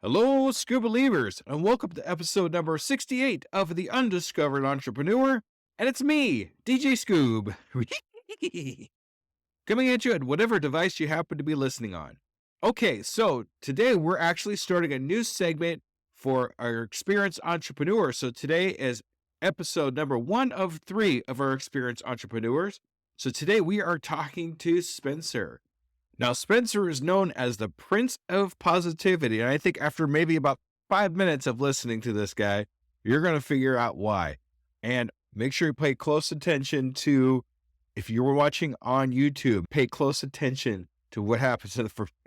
Hello, Scuba Believers, and welcome to episode number 68 of the Undiscovered Entrepreneur. And it's me, DJ Scoob, coming at you at whatever device you happen to be listening on. Okay, so today we're actually starting a new segment for our Experienced Entrepreneur. So today is episode number 1 of 3 of our Experienced Entrepreneurs. So today we are talking to Spencer. Now, Spencer is known as the Prince of Positivity, and I think after maybe about 5 minutes of listening to this guy, you're going to figure out why. And make sure you pay close attention to, if you were watching on YouTube, pay close attention to what happens.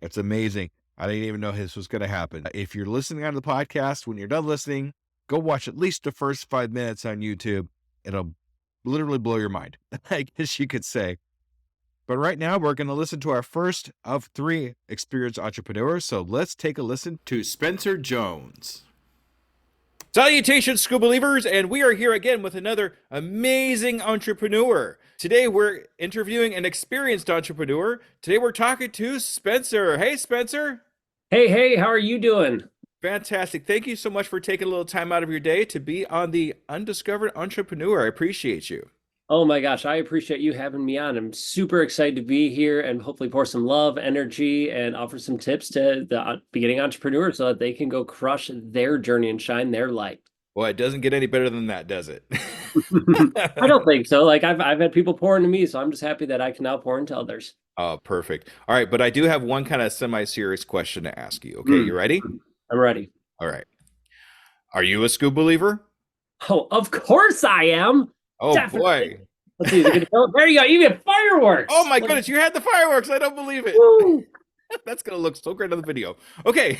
It's amazing. I didn't even know this was going to happen. If you're listening on the podcast, when you're done listening, go watch at least the first 5 minutes on YouTube. It'll literally blow your mind, I guess you could say. But right now, we're going to listen to our first of 3 experienced entrepreneurs. So let's take a listen to Spencer Jones. Salutations, Scuba Believers, and we are here again with another amazing entrepreneur. Today, we're interviewing an experienced entrepreneur. Today, we're talking to Spencer. Hey, Spencer. Hey, how are you doing? Fantastic. Thank you so much for taking a little time out of your day to be on the Undiscovered Entrepreneur. I appreciate you. Oh my gosh, I appreciate you having me on. I'm super excited to be here and hopefully pour some love, energy, and offer some tips to the beginning entrepreneurs so that they can go crush their journey and shine their light. Well, it doesn't get any better than that, does it? I don't think so. Like I've had people pour into me, so I'm just happy that I can now pour into others. Oh, perfect. All right, but I do have one kind of semi-serious question to ask you. Okay, you ready? I'm ready. All right. Are you a Scuba believer? Oh, of course I am. Oh, Definitely. boy. Let's see. There you go. You get fireworks. Oh, my goodness. You had the fireworks. I don't believe it. Woo. That's going to look so great on the video. Okay.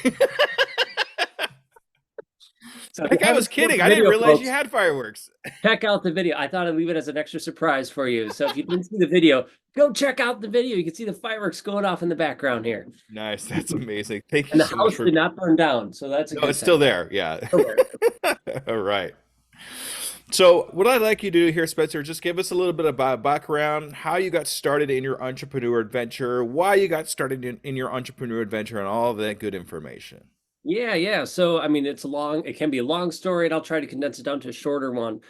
So Heck, I was kidding. I didn't realize you had fireworks. Check out the video. I thought I'd leave it as an extra surprise for you. So if you didn't see the video, go check out the video. You can see the fireworks going off in the background here. Nice. That's amazing. Thank you And the so much house did not burn down. So that's a good it's sign. still there. Yeah. All right. So what I'd like you to do here, Spencer, just give us a little bit about background, how you got started in your entrepreneur adventure, why you got started in your entrepreneur adventure, and all of that good information. Yeah. So, I mean, it can be a long story, and I'll try to condense it down to a shorter one.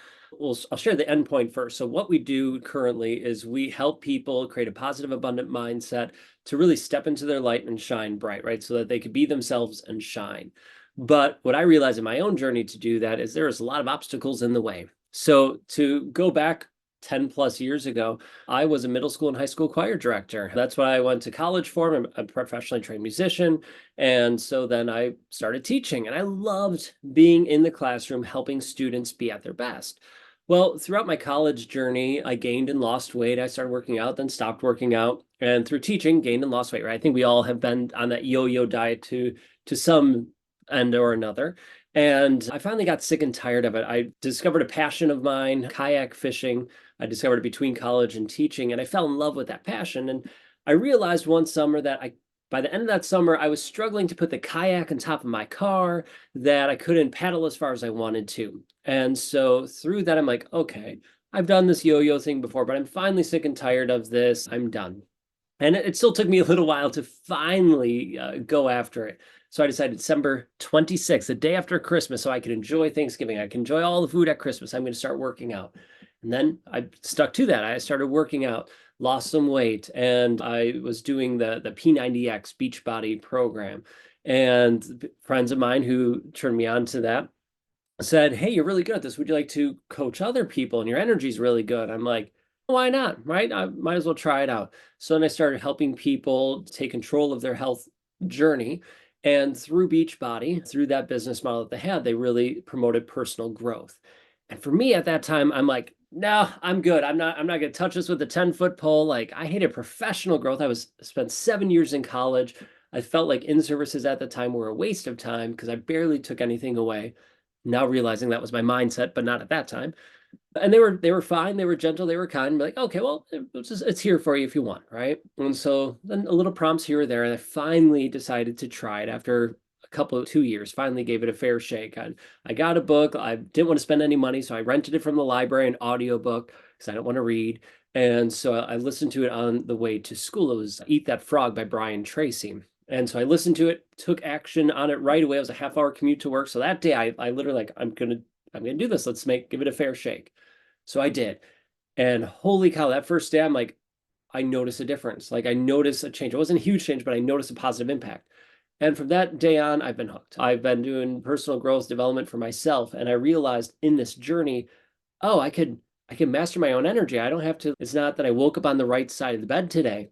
I'll share the end point first. So what we do currently is we help people create a positive, abundant mindset to really step into their light and shine bright, right? So that they could be themselves and shine. But what I realized in my own journey to do that is there's a lot of obstacles in the way. So to go back 10 plus years ago, I was a middle school and high school choir director. That's what I went to college for. I'm a professionally trained musician. And so then I started teaching, and I loved being in the classroom, helping students be at their best. Well, throughout my college journey, I gained and lost weight. I started working out, then stopped working out. And through teaching, gained and lost weight, right? I think we all have been on that yo-yo diet to some end or another. And I finally got sick and tired of it. I discovered a passion of mine, kayak fishing. I discovered it between college and teaching, and I fell in love with that passion. And I realized one summer that by the end of that summer, I was struggling to put the kayak on top of my car, that I couldn't paddle as far as I wanted to. And so through that, I'm like, okay, I've done this yo-yo thing before, but I'm finally sick and tired of this. I'm done. And it still took me a little while to finally go after it. So I decided December 26th, the day after Christmas, so I could enjoy Thanksgiving. I can enjoy all the food at Christmas. I'm going to start working out. And then I stuck to that. I started working out, lost some weight, and I was doing the P90X Beachbody program. And friends of mine who turned me on to that said, hey, you're really good at this. Would you like to coach other people? And your energy is really good. I'm like, why not? Right? I might as well try it out. So then I started helping people take control of their health journey. And through Beachbody, through that business model that they had, they really promoted personal growth. And for me at that time, I'm like, no, I'm good. I'm not going to touch this with a 10-foot pole. Like, I hated professional growth. Spent 7 years in college. I felt like in-services at the time were a waste of time because I barely took anything away. Now realizing that was my mindset, but not at that time. And they were fine. They were gentle. They were kind. I'm like, okay, well, it's here for you if you want, right? And so then a little prompts here or there, and I finally decided to try it after a couple of 2 years. Finally gave it a fair shake. I got a book. I didn't want to spend any money, so I rented it from the library, an audiobook, because I don't want to read. And so I listened to it on the way to school. It was Eat That Frog by Brian Tracy. And so I listened to it, took action on it right away. It was a half-hour commute to work. So that day I literally like, I'm gonna do this. Give it a fair shake. So I did. And holy cow, that first day I'm like, I noticed a difference. Like I noticed a change. It wasn't a huge change, but I noticed a positive impact. And from that day on, I've been hooked. I've been doing personal growth development for myself. And I realized in this journey, oh, I can master my own energy. I don't have to, it's not that I woke up on the right side of the bed today.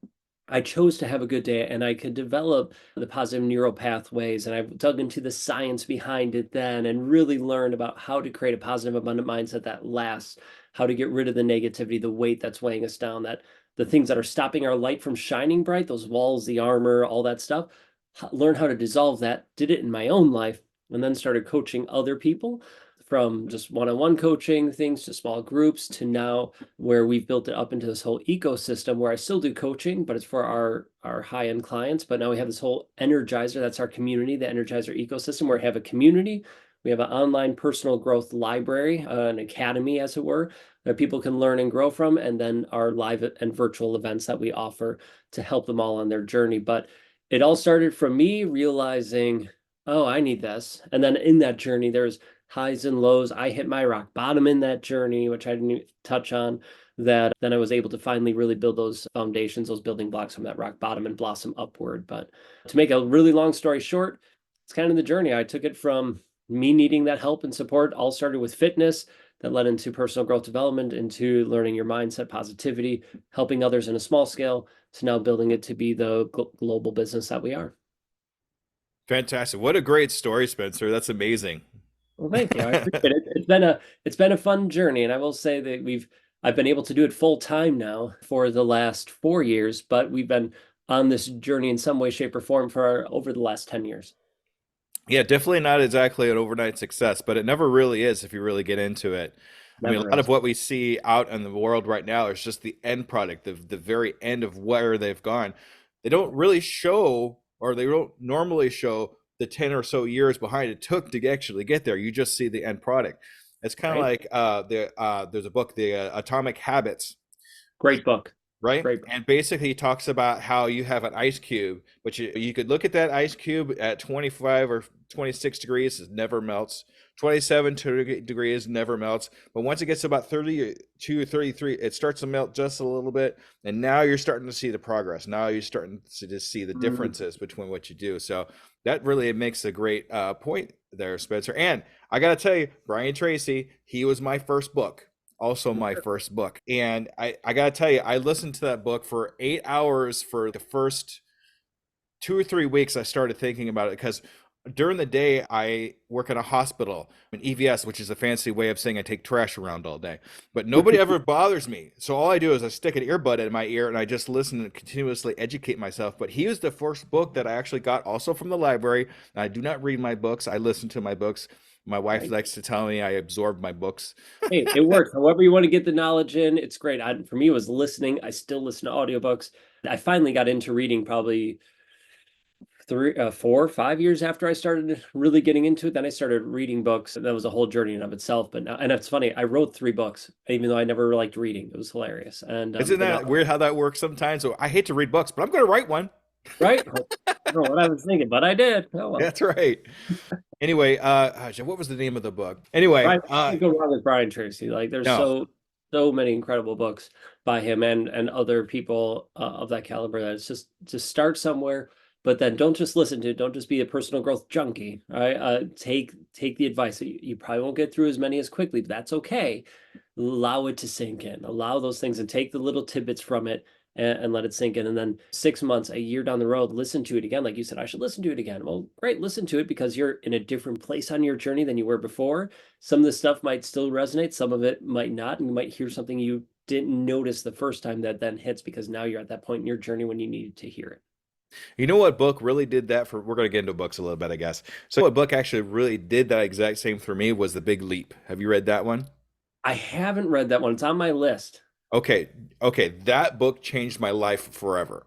I chose to have a good day and I could develop the positive neural pathways. And I've dug into the science behind it then and really learned about how to create a positive, abundant mindset that lasts, how to get rid of the negativity, the weight that's weighing us down, that the things that are stopping our light from shining bright, those walls, the armor, all that stuff, learn how to dissolve that, did it in my own life, and then started coaching other people from just one-on-one coaching things to small groups to now where we've built it up into this whole ecosystem where I still do coaching, but it's for our high-end clients. But now we have this whole Energizer, that's our community, the Energizer ecosystem, where we have a community, we have an online personal growth library, an academy, as it were, that people can learn and grow from, and then our live and virtual events that we offer to help them all on their journey. But it all started from me realizing, oh, I need this. And then in that journey, there's highs and lows. I hit my rock bottom in that journey, which I didn't touch on, that then I was able to finally really build those foundations, those building blocks from that rock bottom and blossom upward. But to make a really long story short, it's kind of the journey. I took it from me needing that help and support, all started with fitness that led into personal growth development, into learning your mindset, positivity, helping others in a small scale, to now building it to be the global business that we are. Fantastic. What a great story, Spencer. That's amazing. Well, thank you. I appreciate it. It's been a fun journey, and I will say that I've been able to do it full time now for the last 4 years, but we've been on this journey in some way, shape, or form for over the last 10 years. Yeah, definitely not exactly an overnight success, but it never really is if you really get into it. I mean, a Never lot of is. what we see out in the world right now is just the end product, the very end of where they've gone. They don't really show, or they don't normally show the 10 or so years behind it took to actually get there. You just see the end product. It's kind of Right? like there's a book, the Atomic Habits, Great book. right? Great book. And basically, he talks about how you have an ice cube, but you could look at that ice cube at 25 or 26 degrees, it never melts. 27 degrees never melts. But once it gets to about 32 or 33, it starts to melt just a little bit. And now you're starting to see the progress. Now you're starting to just see the Mm. differences between what you do. So that really makes a great point there, Spencer. And I got to tell you, Brian Tracy, he was my first book, also my first book. And I got to tell you, I listened to that book for 8 hours for the first 2 or 3 weeks. I started thinking about it because during the day I work in a hospital, an EVS, which is a fancy way of saying I take trash around all day, but nobody ever bothers me. So all I do is I stick an earbud in my ear and I just listen and continuously educate myself. But he was the first book that I actually got also from the library. I do not read my books. I listen to my books. My wife Right. likes to tell me I absorb my books. Hey, it works. However you want to get the knowledge in, it's great. For me, it was listening. I still listen to audiobooks. I finally got into reading probably 4 or 5 years after I started really getting into it. Then I started reading books. That was a whole journey in of itself. But now, and it's funny, I wrote 3 books, even though I never liked reading. It was hilarious. And Isn't but now, that weird how that works sometimes? So I hate to read books, but I'm going to write one. right? I don't know what I was thinking, but I did. Oh well. That's right. Anyway, what was the name of the book? Anyway, Brian, can't go wrong with Brian Tracy. Like there's no, so many incredible books by him and other people of that caliber that it's just start somewhere, but then don't just listen to it. Don't just be a personal growth junkie. All right, take the advice. You probably won't get through as many as quickly, but that's okay. Allow it to sink in. Allow those things and take the little tidbits from it and let it sink in. And then 6 months, a year down the road, listen to it again. Like you said, I should listen to it again. Well, great, listen to it because you're in a different place on your journey than you were before. Some of the stuff might still resonate, some of it might not, and you might hear something you didn't notice the first time that then hits because now you're at that point in your journey when you needed to hear it. you know what book really did that for? We're going to get into books a little bit, I guess. So, what book actually really did that exact same for me was The Big Leap. Have you read that one? I haven't read that one. It's on my list. Okay, okay, that book changed my life forever.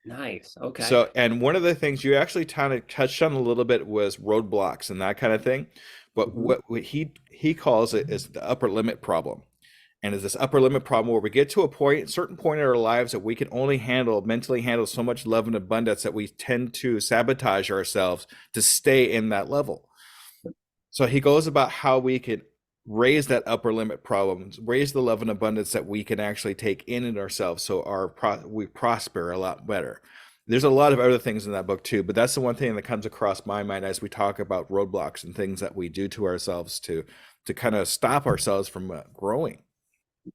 Nice. Okay. So, and one of the things you actually kind of touched on a little bit was roadblocks and that kind of thing. But Mhm. what he calls it is the upper limit problem. And there's this upper limit problem where we get to a certain point in our lives that we can only mentally handle so much love and abundance that we tend to sabotage ourselves to stay in that level. So he goes about how we can raise that upper limit problems, raise the love and abundance that we can actually take in ourselves, so we prosper a lot better. There's a lot of other things in that book too, but that's the one thing that comes across my mind as we talk about roadblocks and things that we do to ourselves to kind of stop ourselves from growing.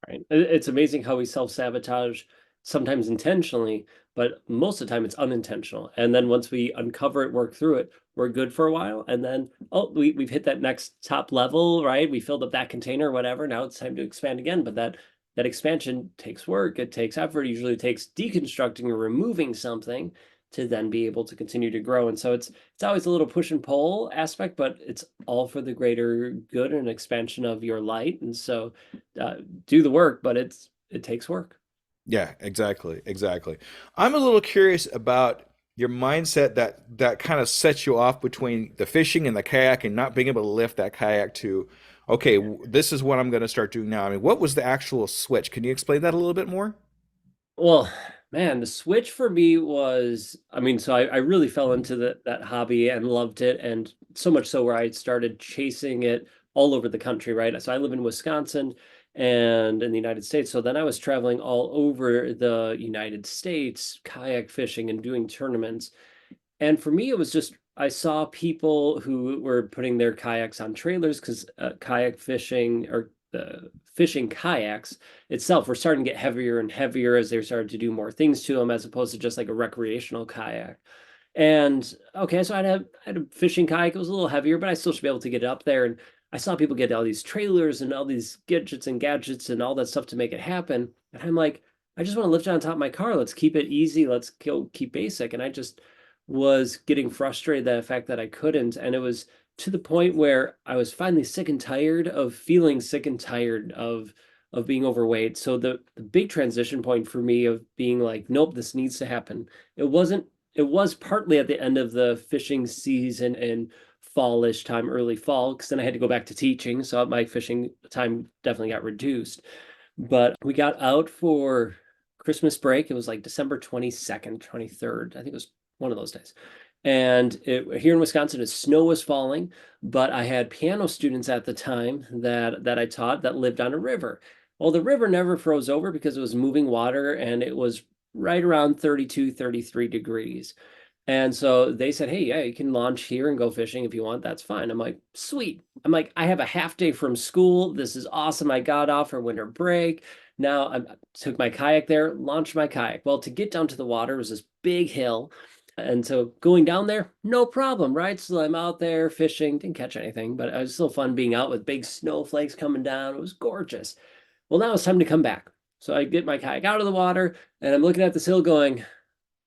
Right. It's amazing how we self-sabotage, sometimes intentionally, but most of the time it's unintentional. And then once we uncover it, work through it, we're good for a while. And then, oh, we've hit that next top level, right? We filled up that container, whatever. Now it's time to expand again. But that expansion takes work, it takes effort, it usually takes deconstructing or removing something to then be able to continue to grow. And so it's always a little push and pull aspect, but it's all for the greater good and expansion of your light. And so uh, do the work, but it takes work. Yeah, exactly, exactly. I'm a little curious about your mindset that kind of sets you off between the fishing and the kayak and not being able to lift that kayak to, okay, this is what I'm going to start doing now. I mean, what was the actual switch? Can you explain that a little bit more? Well, man, the switch for me was, I mean, so I really fell into that hobby and loved it, and so much so where I started chasing it all over the country, right? So I live in Wisconsin and in the United States. So then I was traveling all over the United States, kayak fishing and doing tournaments. And for me, it was just I saw people who were putting their kayaks on trailers because kayak fishing or fishing kayaks itself were starting to get heavier and heavier as they started to do more things to them, as opposed to just like a recreational kayak. And okay, so I had a fishing kayak. It was a little heavier, but I still should be able to get it up there. And I saw people get all these trailers and all these gadgets and all that stuff to make it happen. And I'm like, I just want to lift it on top of my car. Let's keep it easy. Let's keep basic. And I just was getting frustrated at the fact that I couldn't. And it was to the point where I was finally sick and tired of feeling sick and tired of being overweight. So the big transition point for me of being like, nope, this needs to happen. It wasn't it was partly at the end of the fishing season in fallish time, early fall, because then I had to go back to teaching. So my fishing time definitely got reduced. But we got out for Christmas break. It was like December 22nd, 23rd. I think it was one of those days. And here in Wisconsin, snow was falling, but I had piano students at the time that I taught that lived on a river. Well, the river never froze over because it was moving water and it was right around 32, 33 degrees. And so they said, hey, yeah, you can launch here and go fishing if you want. That's fine. I'm like, sweet. I'm like, I have a half day from school. This is awesome. I got off for winter break. Now I took my kayak there, launched my kayak. Well, to get down to the water was this big hill. And so going down there, no problem, right? So I'm out there fishing, didn't catch anything, but it was still fun being out with big snowflakes coming down. It was gorgeous. Well, now it's time to come back. So I get my kayak out of the water and I'm looking at this hill going,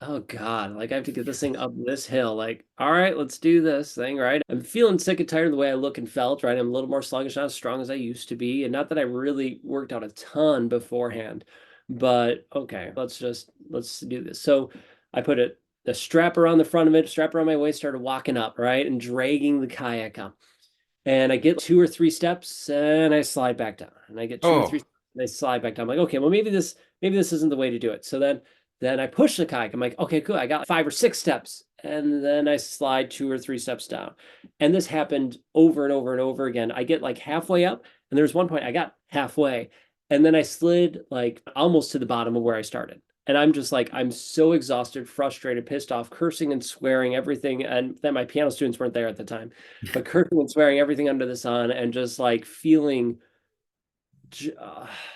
oh God, like I have to get this thing up this hill. Like, all right, let's do this thing, right? I'm feeling sick and tired of the way I look and felt, right? I'm a little more sluggish, not as strong as I used to be. And not that I really worked out a ton beforehand, but okay, let's do this. So I put a strap around the front of it, strap around my waist, started walking up, right? And dragging the kayak up. And I get two or three steps and I slide back down. And I get two or three Oh, steps and I slide back down. I'm like, okay, well maybe this isn't the way to do it. So then I push the kayak. I'm like, okay, cool. I got five or six steps. And then I slide two or three steps down. And this happened over and over and over again. I get like halfway up, and there's one point I got halfway, and then I slid like almost to the bottom of where I started. And I'm just like, I'm so exhausted, frustrated, pissed off, cursing and swearing everything. And then my piano students weren't there at the time, but cursing and swearing everything under the sun and just like feeling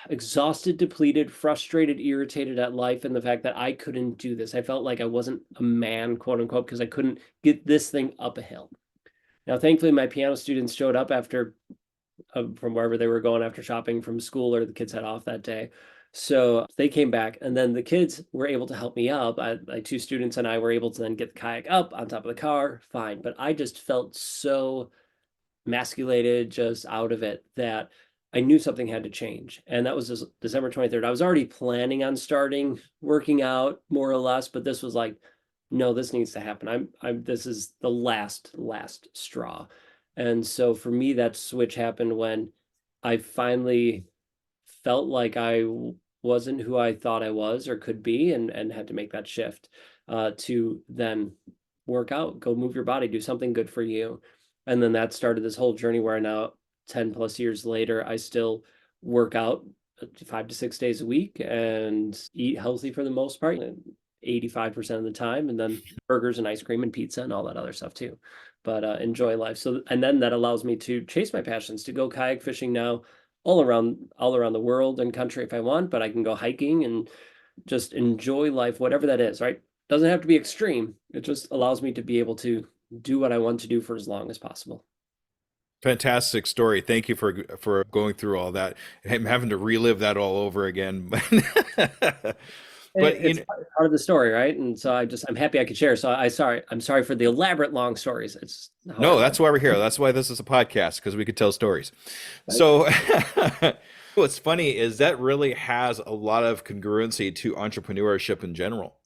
exhausted, depleted, frustrated, irritated at life and the fact that I couldn't do this. I felt like I wasn't a man, quote unquote, because I couldn't get this thing up a hill. Now, thankfully, my piano students showed up after from wherever they were going after shopping from school or the kids had off that day. So they came back, and then the kids were able to help me up. My two students and I were able to then get the kayak up on top of the car, fine. But I just felt so emasculated, just out of it, that I knew something had to change. And that was December 23rd. I was already planning on starting working out more or less, but this was like, no, this needs to happen. This is the last straw. And so for me, that switch happened when I finally felt like wasn't who I thought I was or could be, and had to make that shift to then work out, go move your body, do something good for you. And then that started this whole journey where now 10 plus years later, I still work out 5 to 6 days a week and eat healthy for the most part, 85% of the time, and then burgers and ice cream and pizza and all that other stuff too. But enjoy life. So, and then that allows me to chase my passions, to go kayak fishing now all around the world and country if I want, but I can go hiking and just enjoy life, whatever that is, right? Doesn't have to be extreme. It just allows me to be able to do what I want to do for as long as possible. Fantastic story. Thank you for going through all that. I'm having to relive that all over again. But It's part of the story, right? And so I'm happy I could share. So I'm sorry for the elaborate long stories. It's how I no, roll. that's why we're here. That's why this is a podcast, because we could tell stories. Right? So what's funny is that really has a lot of congruency to entrepreneurship in general,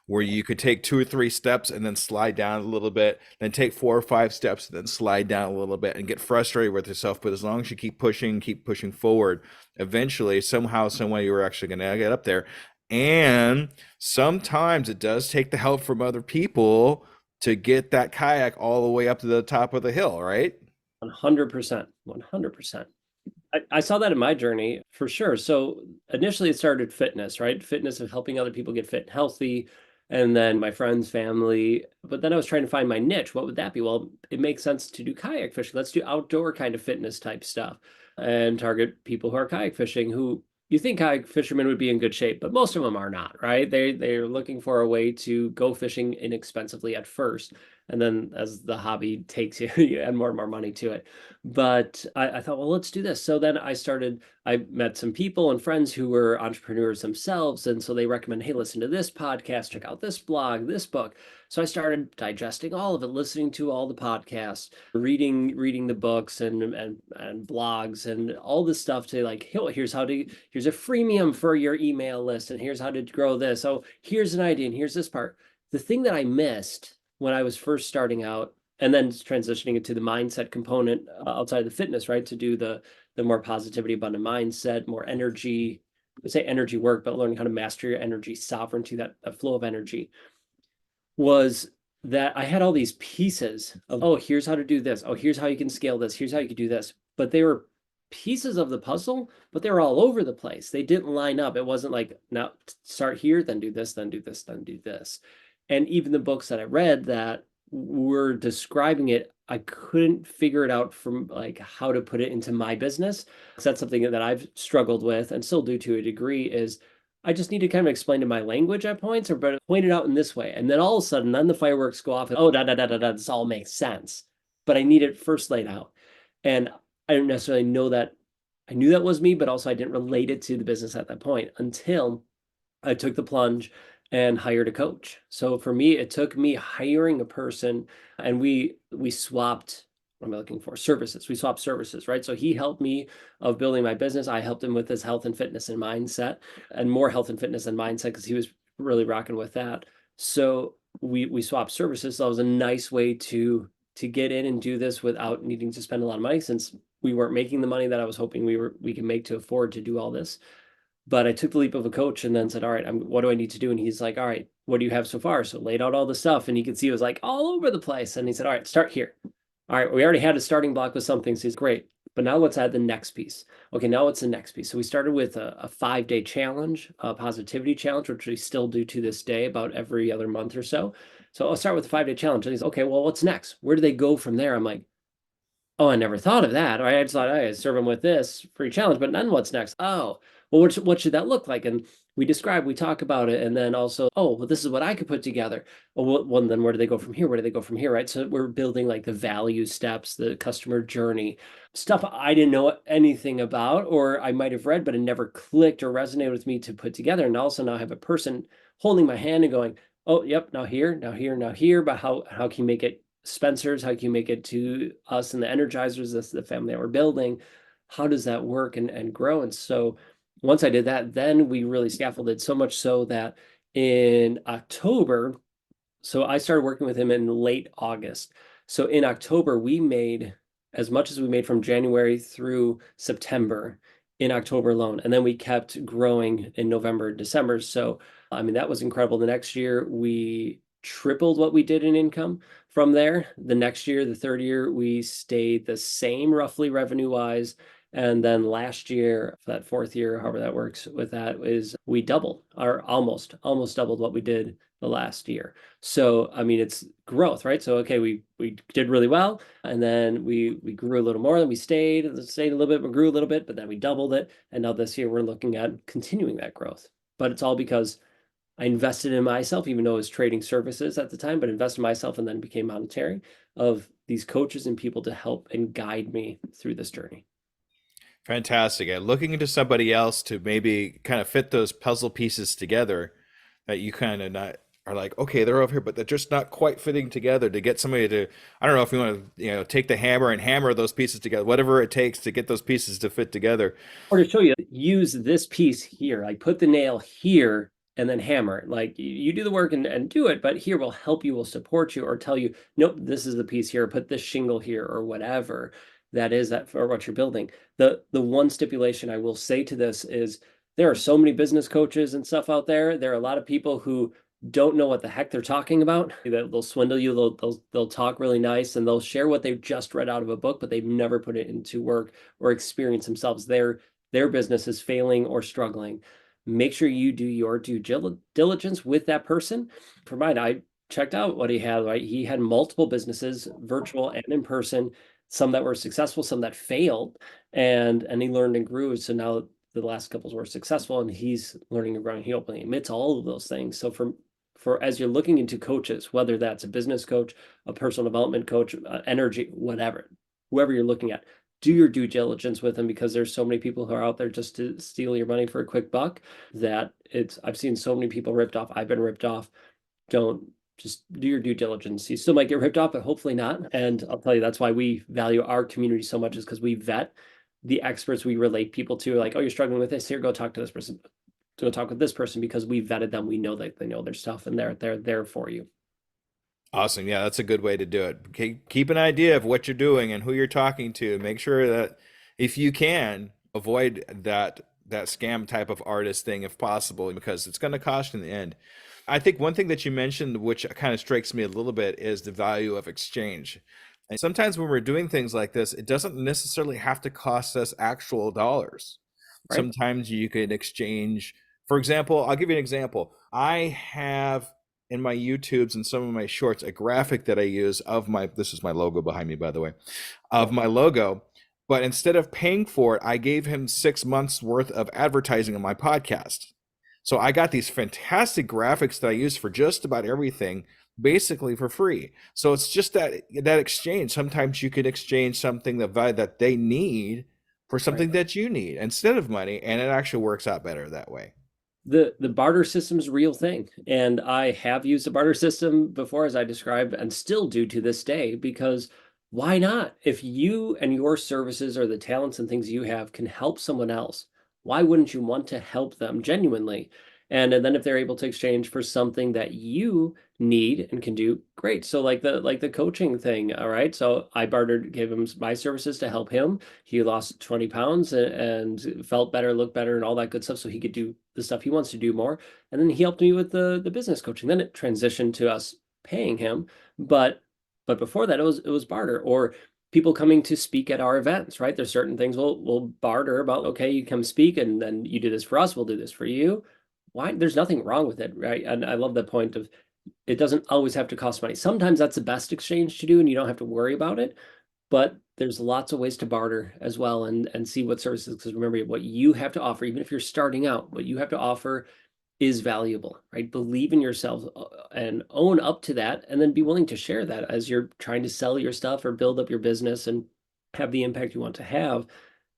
where you could take 2 or 3 steps and then slide down a little bit, then take 4 or 5 steps, and then slide down a little bit and get frustrated with yourself. But as long as you keep pushing forward, eventually, somehow, some way, you're actually going to get up there. And sometimes it does take the help from other people to get that kayak all the way up to the top of the hill, right? 100%. 100%. I saw that in my journey for sure. So initially it started fitness, right? Fitness of helping other people get fit and healthy. And then my friends, family. But then I was trying to find my niche. What would that be? Well, it makes sense to do kayak fishing. Let's do outdoor kind of fitness type stuff and target people who are kayak fishing, who you think kayak fishermen would be in good shape, but most of them are not, right? They're looking for a way to go fishing inexpensively at first. And then as the hobby takes you, you add more and more money to it. But I thought, well, let's do this. So then I met some people and friends who were entrepreneurs themselves. And so they recommend, hey, listen to this podcast, check out this blog, this book. So I started digesting all of it, listening to all the podcasts, reading the books and blogs and all this stuff to like, here's here's a freemium for your email list, and here's how to grow this. Oh, here's an idea, and here's this part. The thing that I missed when I was first starting out, and then transitioning into the mindset component outside of the fitness, right? To do the more positivity, abundant mindset, more energy. I say energy work, but learning how to master your energy sovereignty, that flow of energy, was that I had all these pieces of, oh, here's how to do this. Oh, here's how you can scale this. Here's how you can do this. But they were pieces of the puzzle, but they were all over the place. They didn't line up. It wasn't like, now start here, then do this, then do this, then do this. And even the books that I read that were describing it, I couldn't figure it out from like how to put it into my business. Because that's something that I've struggled with and still do to a degree, is I just need to kind of explain in my language at points, or but point it out in this way. And then all of a sudden, then the fireworks go off and, oh, da da da da da, this all makes sense. But I need it first laid out. And I didn't necessarily know that. I knew that was me, but also I didn't relate it to the business at that point until I took the plunge and hired a coach. So for me, it took me hiring a person, and we swapped, what am I looking for? Services. We swapped services, right? So he helped me of building my business. I helped him with his health and fitness and mindset, and more health and fitness and mindset because he was really rocking with that. So we swapped services. So that was a nice way to get in and do this without needing to spend a lot of money, since we weren't making the money that I was hoping we could make to afford to do all this. But I took the leap of a coach and then said, all right, what do I need to do? And he's like, all right, what do you have so far? So laid out all the stuff, and you could see it was like all over the place. And he said, all right, start here. All right, we already had a starting block with something. So he's great. But now let's add the next piece. Okay, now what's the next piece? So we started with a 5-day challenge, a positivity challenge, which we still do to this day about every other month or so. So I'll start with the 5-day challenge. And he's, okay, well, what's next? Where do they go from there? I'm like, oh, I never thought of that. Right? I just thought, I serve them with this free challenge, but then what's next? Oh, well, what should that look like? And we talk about it. And then also, oh, well, this is what I could put together. Well, then where do they go from here? Where do they go from here? Right. So we're building like the value steps, the customer journey, stuff I didn't know anything about, or I might have read, but it never clicked or resonated with me to put together. And also now I have a person holding my hand and going, oh, yep, now here, now here, now here, but how can you make it Spencer's? How can you make it to us and the Energizers? That's the family that we're building. How does that work and grow? And so once I did that, then we really scaffolded, so much so that in October, so I started working with him in late August. So in October, we made as much as we made from January through September in October alone. And then we kept growing in November, December. So, I mean, that was incredible. The next year, we tripled what we did in income from there. The next year, the third year, we stayed the same roughly revenue wise. And then last year, that fourth year, however that works with that, is we doubled or almost doubled what we did the last year. So, I mean, it's growth, right? So, okay, we did really well, and then we grew a little more, then we stayed a little bit, we grew a little bit, but then we doubled it. And now this year we're looking at continuing that growth. But it's all because I invested in myself, even though it was trading services at the time, but invested in myself and then became monetary of these coaches and people to help and guide me through this journey. Fantastic. And looking into somebody else to maybe kind of fit those puzzle pieces together that you kind of not are like, okay, they're over here, but they're just not quite fitting together to get somebody to, I don't know if you want to, take the hammer and hammer those pieces together, whatever it takes to get those pieces to fit together. Or to show you, use this piece here, like put the nail here and then hammer it. Like you do the work and do it, but here we'll help you, we'll support you, or tell you, nope, this is the piece here, put this shingle here, or whatever that is that for what you're building. The one stipulation I will say to this is there are so many business coaches and stuff out there. There are a lot of people who don't know what the heck they're talking about. They'll swindle you. They'll talk really nice and they'll share what they've just read out of a book, but they've never put it into work or experience themselves. Their business is failing or struggling. Make sure you do your due diligence with that person. For mine, I checked out what he had, right? He had multiple businesses, virtual and in person, some that were successful, some that failed, and he learned and grew. So now the last couples were successful and he's learning and growing. He openly admits all of those things. So for as you're looking into coaches, whether that's a business coach, a personal development coach, energy, whatever, whoever you're looking at, do your due diligence with them because there's so many people who are out there just to steal your money for a quick buck that I've seen so many people ripped off. I've been ripped off. Don't just do your due diligence. You still might get ripped off, but hopefully not. And I'll tell you, that's why we value our community so much is because we vet the experts we relate people to. Like, oh, you're struggling with this, here, go talk to this person. Go talk with this person because we vetted them. We know that they know their stuff and they're there for you. Awesome. Yeah, that's a good way to do it. Keep an idea of what you're doing and who you're talking to. Make sure that if you can avoid that scam type of artist thing if possible, because it's going to cost you in the end. I think one thing that you mentioned, which kind of strikes me a little bit, is the value of exchange. And sometimes when we're doing things like this, it doesn't necessarily have to cost us actual dollars. Right. Sometimes you can exchange, for example, I'll give you an example. I have in my YouTubes and some of my shorts a graphic that I use of this is my logo behind me, by the way, of my logo. But instead of paying for it, I gave him 6 months worth of advertising on my podcast. So I got these fantastic graphics that I use for just about everything, basically for free. So it's just that exchange. Sometimes you could exchange something that they need for something Right. that you need instead of money, and it actually works out better that way. The barter system is a real thing. And I have used a barter system before, as I described, and still do to this day, because why not? If you and your services or the talents and things you have can help someone else, why wouldn't you want to help them genuinely? And then if they're able to exchange for something that you need and can do, great. So like the coaching thing, all right. So I bartered, gave him my services to help him. He lost 20 pounds and felt better, looked better, and all that good stuff. So he could do the stuff he wants to do more. And then he helped me with the business coaching. Then it transitioned to us paying him. But before that, it was barter or people coming to speak at our events, right? There's certain things we'll barter about, okay, you come speak and then you do this for us, we'll do this for you. Why? There's nothing wrong with it, right? And I love the point of it doesn't always have to cost money. Sometimes that's the best exchange to do and you don't have to worry about it. But there's lots of ways to barter as well and see what services, because remember what you have to offer, even if you're starting out, what you have to offer is valuable, right? Believe in yourself and own up to that, and then be willing to share that as you're trying to sell your stuff or build up your business and have the impact you want to have.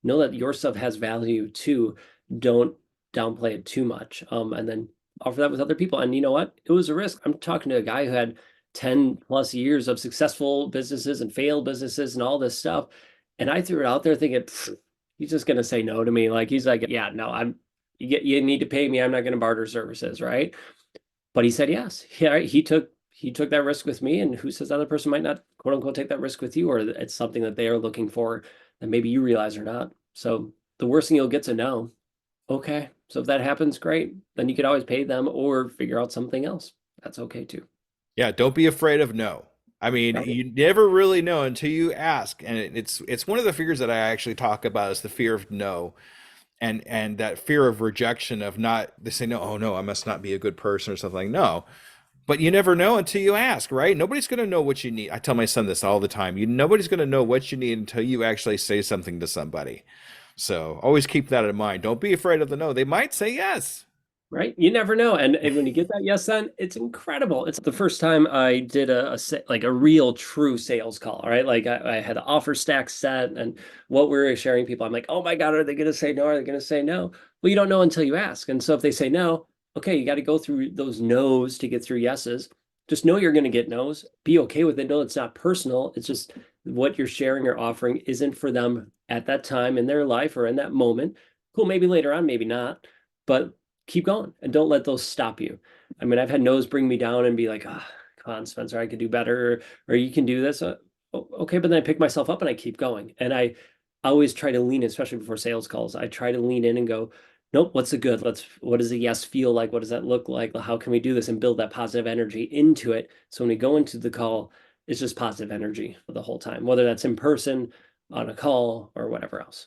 Know that your stuff has value too. Don't downplay it too much. And then offer that with other people. And you know what? It was a risk. I'm talking to a guy who had 10 plus years of successful businesses and failed businesses and all this stuff. And I threw it out there thinking, he's just going to say no to me. Like, he's like, yeah, no, you need to pay me. I'm not going to barter services. Right. But he said, yes. Yeah. He took that risk with me. And who says the other person might not, quote unquote, take that risk with you, or it's something that they are looking for that maybe you realize or not. So The worst thing you'll get's a no. Okay. So if that happens, great. Then you could always pay them or figure out something else. That's okay too. Yeah, don't be afraid of no. I mean, Right. you never really know until you ask, and it's one of the fears that I actually talk about is the fear of no, and that fear of rejection of not they say no, oh no, I must not be a good person or something. No, but you never know until you ask, right? Nobody's going to know what you need. I tell my son this all the time. Nobody's going to know what you need until you actually say something to somebody. So always keep that in mind. Don't be afraid of the no. They might say yes. Right. You never know. And when you get that yes then, it's incredible. It's the first time I did like a real true sales call, right? Like I had the offer stack set and what we were sharing people. I'm like, oh my God, are they going to say no? Are they going to say no? Well, you don't know until you ask. And so if they say no, okay, you got to go through those no's to get through yeses. Just know you're going to get no's. Be okay with it. No, it's not personal. It's just what you're sharing or offering isn't for them at that time in their life or in that moment. Cool, maybe later on, maybe not. But keep going and don't let those stop you. I mean, I've had no's bring me down and be like, oh, come on, Spencer, I could do better, or you can do this. Okay, but then I pick myself up and I keep going. And I always try to lean in, especially before sales calls. I try to lean in and go, nope, what's the good? What does a yes feel like? What does that look like? How can we do this and build that positive energy into it? So when we go into the call, it's just positive energy the whole time, whether that's in person, on a call, or whatever else.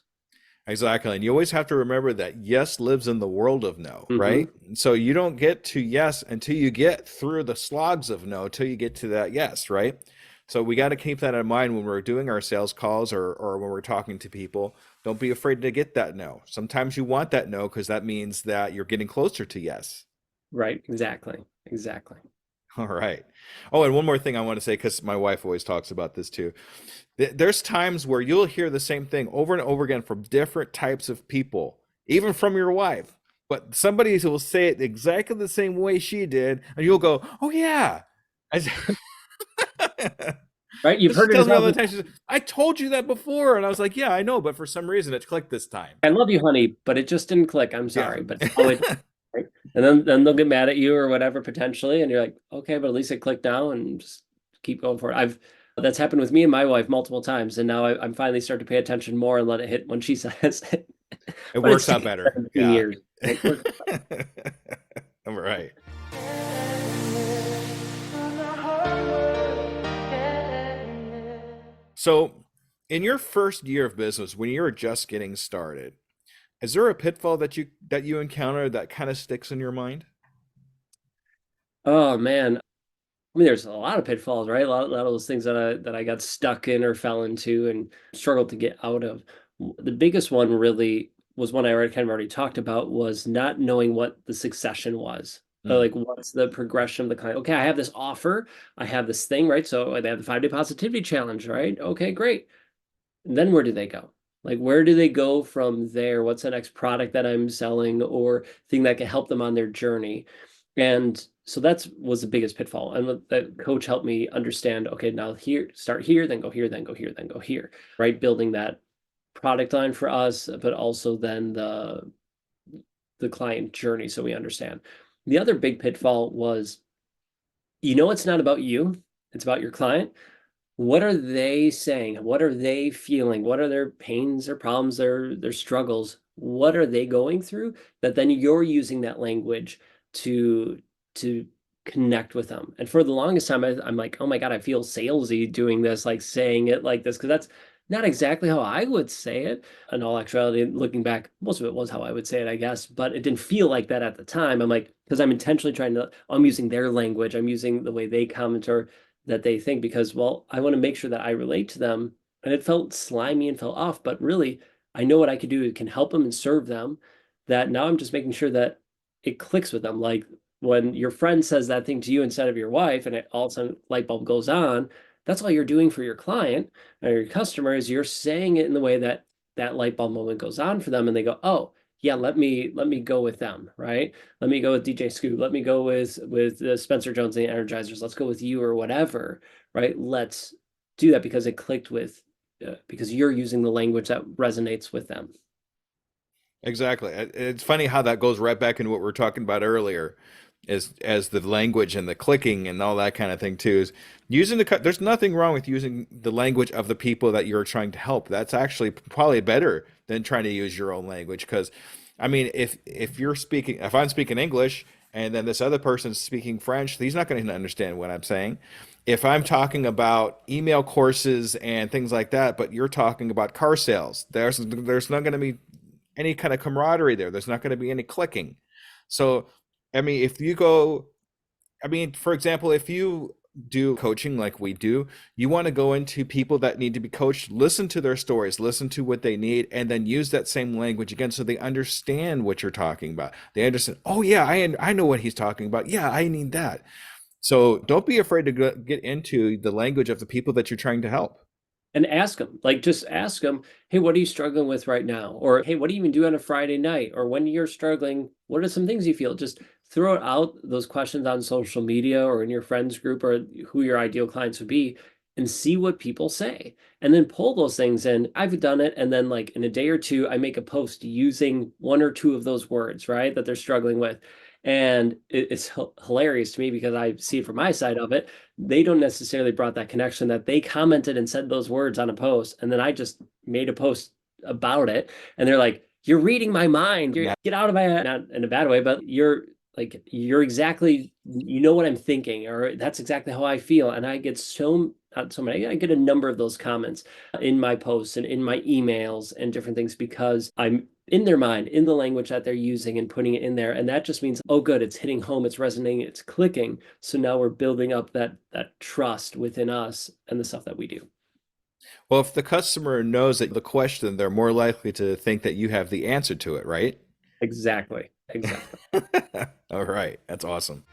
Exactly. And you always have to remember that yes lives in the world of no, Hmm. right? So you don't get to yes until you get through the slogs of no, till you get to that yes, right? So we got to keep that in mind when we're doing our sales calls or when we're talking to people. Don't be afraid to get that no. Sometimes you want that no because that means that you're getting closer to yes. Right. Exactly. Exactly. All right. Oh, and one more thing I want to say because my wife always talks about this too. There's times where you'll hear the same thing over and over again from different types of people, even from your wife. But somebody will say it exactly the same way she did, and you'll go, "Oh yeah." As- Right? You've she heard it a tells me all the thousand time. She says, "I told you that before," and I was like, "Yeah, I know, but for some reason it clicked this time." I love you, honey, but it just didn't click. I'm Yeah. sorry, but now it, right? And then they'll get mad at you or whatever potentially, and you're like, okay, but at least it clicked now, and just keep going for it. I've That's happened with me and my wife multiple times, and now I'm finally starting to pay attention more and let it hit when she says it. It But it's works out taken better. 17 Yeah. years. It works. All right. So, in your first year of business, when you were just getting started, is there a pitfall that you encounter that kind of sticks in your mind? Oh man, I mean, there's a lot of pitfalls, right? A lot of those things that I got stuck in or fell into and struggled to get out of. The biggest one really was one I already kind of already talked about was not knowing what the succession was. Mm, Like what's the progression of the client? Okay, I have this offer, I have this thing, right? So they have the 5 day positivity challenge, right? Okay, great. And then where do they go? Like where do they go from there? What's the next product that I'm selling or thing that can help them on their journey? And so that's was the biggest pitfall. And the coach helped me understand, okay, now here, start here, then go here, then go here, then go here, right? Building that product line for us, but also then the client journey so we understand. The other big pitfall was, it's not about you, it's about your client. What are they saying? What are they feeling? What are their pains, their problems, their struggles? What are they going through that then you're using that language to to connect with them? And for the longest time, I'm like, oh my God, I feel salesy doing this, like saying it like this, because that's not exactly how I would say it. In all actuality, looking back, most of it was how I would say it, I guess, but it didn't feel like that at the time. I'm like, because I'm intentionally I'm using their language, I'm using the way they comment or that they think because, well, I want to make sure that I relate to them. And it felt slimy and felt off, but really, I know what I could do. It can help them and serve them. That now I'm just making sure that it clicks with them. Like when your friend says that thing to you instead of your wife, and it all of a sudden light bulb goes on, that's all you're doing for your client or your customer is you're saying it in the way that that light bulb moment goes on for them, and they go, oh, yeah, let me go with them, right? Let me go with DJ Scoop. Let me go with Spencer Jones and the Energizers. Let's go with you or whatever, right? Let's do that because it clicked with because you're using the language that resonates with them. exactly. It's funny how that goes right back into what we were talking about earlier. as the language and the clicking and all that kind of thing too, is using there's nothing wrong with using the language of the people that you're trying to help. That's actually probably better than trying to use your own language. Because I mean, if I'm speaking English and then this other person's speaking French, he's not going to understand what I'm saying. If I'm talking about email courses and things like that, but you're talking about car sales, there's not going to be any kind of camaraderie there. There's not going to be any clicking. So, I mean, if you go, I mean, for example, if you do coaching like we do, you want to go into people that need to be coached, listen to their stories, listen to what they need, and then use that same language again so they understand what you're talking about. They understand, oh, yeah, I know what he's talking about. Yeah, I need that. So don't be afraid to get into the language of the people that you're trying to help. And ask them, like, just ask them, hey, what are you struggling with right now? Or, hey, what do you even do on a Friday night? Or when you're struggling, what are some things you feel? Just throw out those questions on social media or in your friends group or who your ideal clients would be and see what people say. And then pull those things in. I've done it. And then, like, in a day or two, I make a post using one or two of those words, right, that they're struggling with. And it's hilarious to me because I see it from my side of it. They don't necessarily brought that connection that they commented and said those words on a post. And then I just made a post about it. And they're like, you're reading my mind. Get out of my head. Not in a bad way, but you're exactly, you know what I'm thinking, or that's exactly how I feel. And I get not so many, I get a number of those comments in my posts and in my emails and different things because I'm in their mind, in the language that they're using and putting it in there. And that just means, oh, good, it's hitting home, it's resonating, it's clicking. So now we're building up that trust within us and the stuff that we do. Well, if the customer knows that the question, they're more likely to think that you have the answer to it, right? Exactly. Exactly. All right, that's awesome.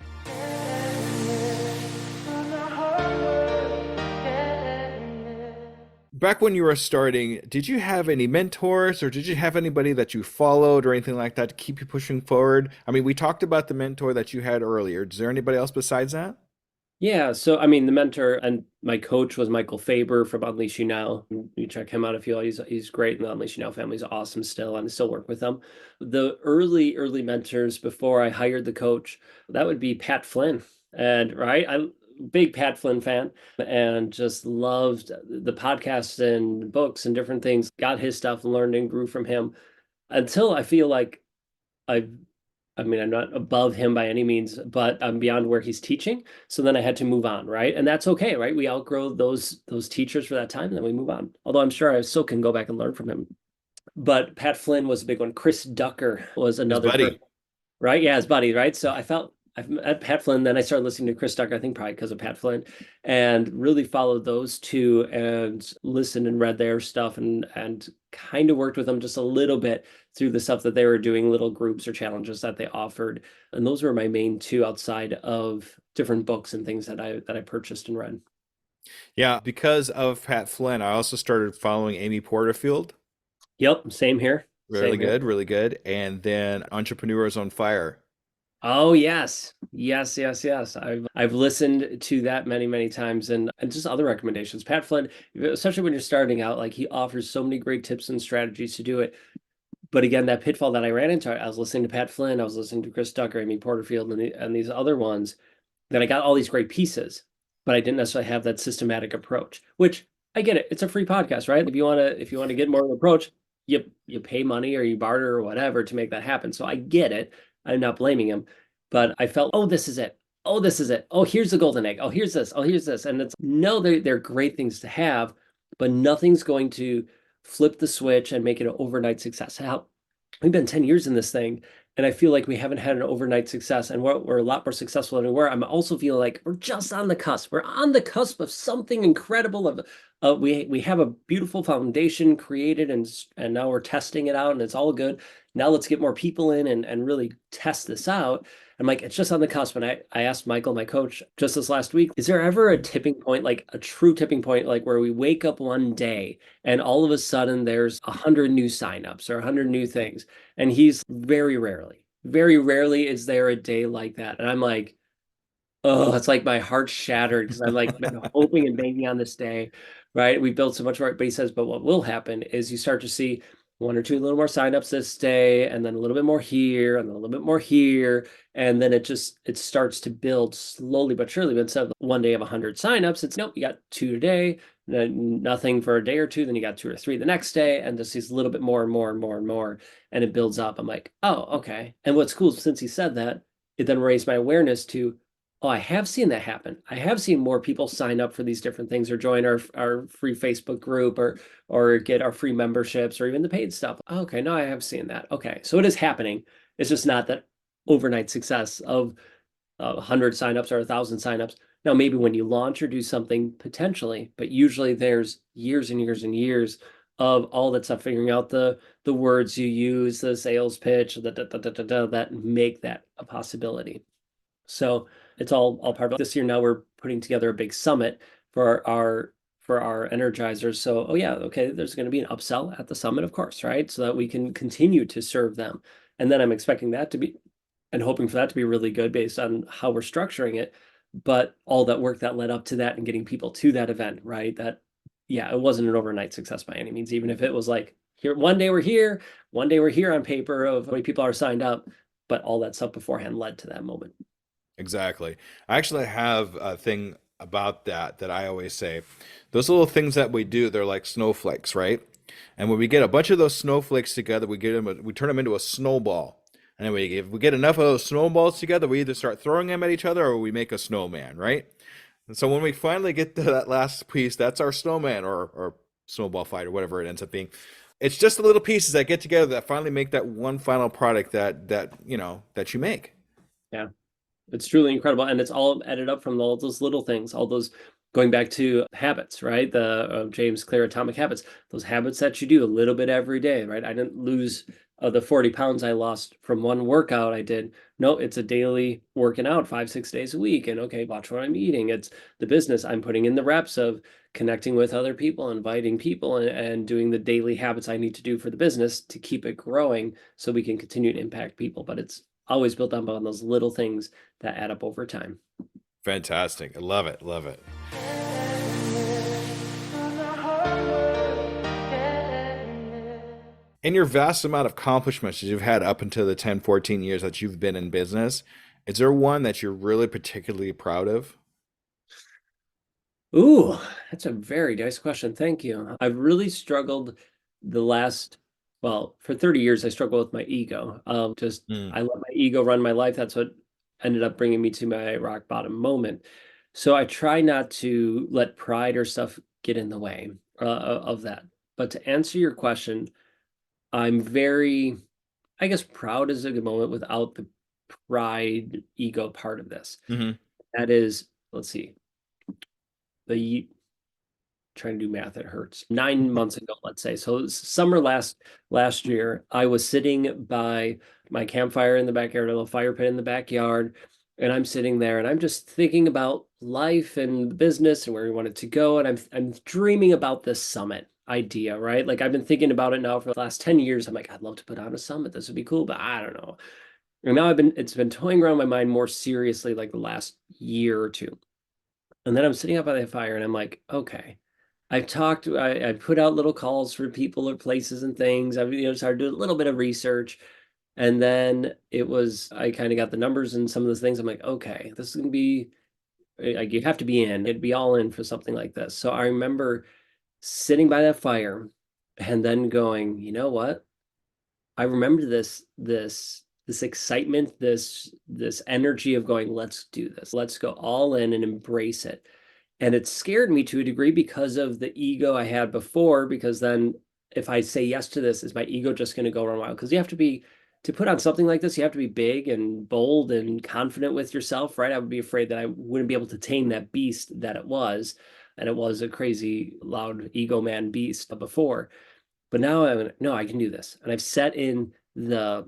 Back when you were starting, did you have any mentors or did you have anybody that you followed or anything like that to keep you pushing forward? I mean, we talked about the mentor that you had earlier. Is there anybody else besides that? Yeah, so I mean, the mentor and my coach was Michael Faber from Unleash You Now. You check him out if you he's great, and the Unleash You Now family's awesome still, and I still work with them. The early mentors before I hired the coach, that would be Pat Flynn, and right, I big Pat Flynn fan, and just loved the podcasts and books and different things. Got his stuff, learned and grew from him until I feel like I've I mean, I'm not above him by any means, but I'm beyond where he's teaching. So then I had to move on, right? And that's okay, right? We outgrow those teachers for that time, and then we move on. Although I'm sure I still can go back and learn from him. But Pat Flynn was a big one. Chris Ducker was His another person, buddy. right? Yeah, his buddy, right? So I've met Pat Flynn, then I started listening to Chris Ducker, I think probably because of Pat Flynn, and really followed those two and listened and read their stuff and kind of worked with them just a little bit through the stuff that they were doing, little groups or challenges that they offered. And those were my main two outside of different books and things that I purchased and read. Yeah, because of Pat Flynn, I also started following Amy Porterfield. Yep, same here. Really Same here. good, really good. And then Entrepreneurs on Fire. Oh yes. Yes, yes, yes. I've listened to that many times and just other recommendations. Pat Flynn, especially when you're starting out, like he offers so many great tips and strategies to do it. But again, that pitfall that I ran into, I was listening to Pat Flynn, I was listening to Chris Ducker, Amy Porterfield, and these other ones, that I got all these great pieces, but I didn't necessarily have that systematic approach, which I get it. It's a free podcast, right? If you want to get more of an approach, you pay money or you barter or whatever to make that happen. So I get it. I'm not blaming him, but I felt, oh, this is it. Oh, this is it. Oh, here's the golden egg. Oh, here's this. Oh, here's this. And it's no, they're great things to have, but nothing's going to flip the switch and make it an overnight success. How we've been 10 years in this thing, and I feel like we haven't had an overnight success, and we're a lot more successful than we were. I'm also feeling like we're just on the cusp. We're on the cusp of something incredible. We have a beautiful foundation created, and now we're testing it out, and it's all good. Now let's get more people in and really test this out. I'm like, it's just on the cusp. And I asked Michael, my coach, just this last week, is there ever a tipping point, like a true tipping point, like where we wake up one day and all of a sudden there's 100 new signups or 100 new things? And he's very rarely is there a day like that. And I'm like, oh, it's like my heart shattered because I'm like been hoping and banking on this day, right? We built so much for it. But he says, but what will happen is you start to see one or two little more signups this day, and then a little bit more here, and then a little bit more here. And then it starts to build slowly but surely. But instead of one day of 100 signups, it's nope, you got two today, then nothing for a day or two, then you got two or three the next day, and just these little bit more and more and more and more. And it builds up. I'm like, oh, okay. And what's cool, since he said that, it then raised my awareness to, oh, I have seen that happen. I have seen more people sign up for these different things or join our free Facebook group or get our free memberships or even the paid stuff. Okay, no, I have seen that. Okay, so it is happening. It's just not that overnight success of 100 signups or 1,000 signups. Now, maybe when you launch or do something potentially, but usually there's years and years and years of all that stuff, figuring out the words you use, the sales pitch, that make that a possibility. So it's all part of this year. Now we're putting together a big summit for our energizers. So, oh yeah, okay, there's going to be an upsell at the summit, of course, right? So that we can continue to serve them. And then I'm expecting that to be and hoping for that to be really good based on how we're structuring it. But all that work that led up to that and getting people to that event, right? That, yeah, it wasn't an overnight success by any means, even if it was like, here, one day we're here, one day we're here on paper of how many people are signed up, but all that stuff beforehand led to that moment. Exactly. I actually have a thing about that I always say. Those little things that we do, they're like snowflakes, right? And when we get a bunch of those snowflakes together, we turn them into a snowball. And then if we get enough of those snowballs together, we either start throwing them at each other or we make a snowman, right? And so when we finally get to that last piece, that's our snowman or snowball fight or whatever it ends up being. It's just the little pieces that get together that finally make that one final product that you make. Yeah. It's truly incredible. And it's all added up from all those little things, all those going back to habits, right? The James Clear Atomic Habits, those habits that you do a little bit every day, right? I didn't lose the 40 pounds I lost from one workout I did. No, it's a daily working out 5, 6 days a week. And okay, watch what I'm eating. It's the business. I'm putting in the reps of connecting with other people, inviting people, and doing the daily habits I need to do for the business to keep it growing so we can continue to impact people. But it's always built up on those little things that add up over time. Fantastic. I love it. Love it. In your vast amount of accomplishments that you've had up until the 10, 14 years that you've been in business, is there one that you're really particularly proud of? Ooh, that's a very nice question. Thank you. I've really struggled the last, well, for 30 years, I struggled with my ego. Just Mm, I let my ego run my life. That's what ended up bringing me to my rock bottom moment. So I try not to let pride or stuff get in the way of that. But to answer your question, I'm very, I guess proud is a good moment without the pride ego part of this. hmm That is, let's see, the trying to do math, it hurts. 9 months ago, let's say. So summer last year, I was sitting by my campfire in the backyard, a little fire pit in the backyard, and I'm sitting there and I'm just thinking about life and the business and where we wanted to go. And I'm dreaming about this summit idea, right? Like I've been thinking about it now for the last 10 years. I'm like, I'd love to put on a summit. This would be cool, but I don't know. And now it's been toying around my mind more seriously like the last year or two. And then I'm sitting up by the fire and I'm like, okay. I put out little calls for people or places and things. I've started doing a little bit of research. And then I kind of got the numbers and some of those things. I'm like, okay, this is gonna be like you have to be in. It'd be all in for something like this. So I remember sitting by that fire and then going, you know what? I remember this excitement, this energy of going, let's do this. Let's go all in and embrace it. And it scared me to a degree because of the ego I had before, because then if I say yes to this, is my ego just going to go run wild? Because you have to be, to put on something like this, you have to be big and bold and confident with yourself, right? I would be afraid that I wouldn't be able to tame that beast that it was. And it was a crazy, loud ego man beast before. But now no, I can do this. And I've set in the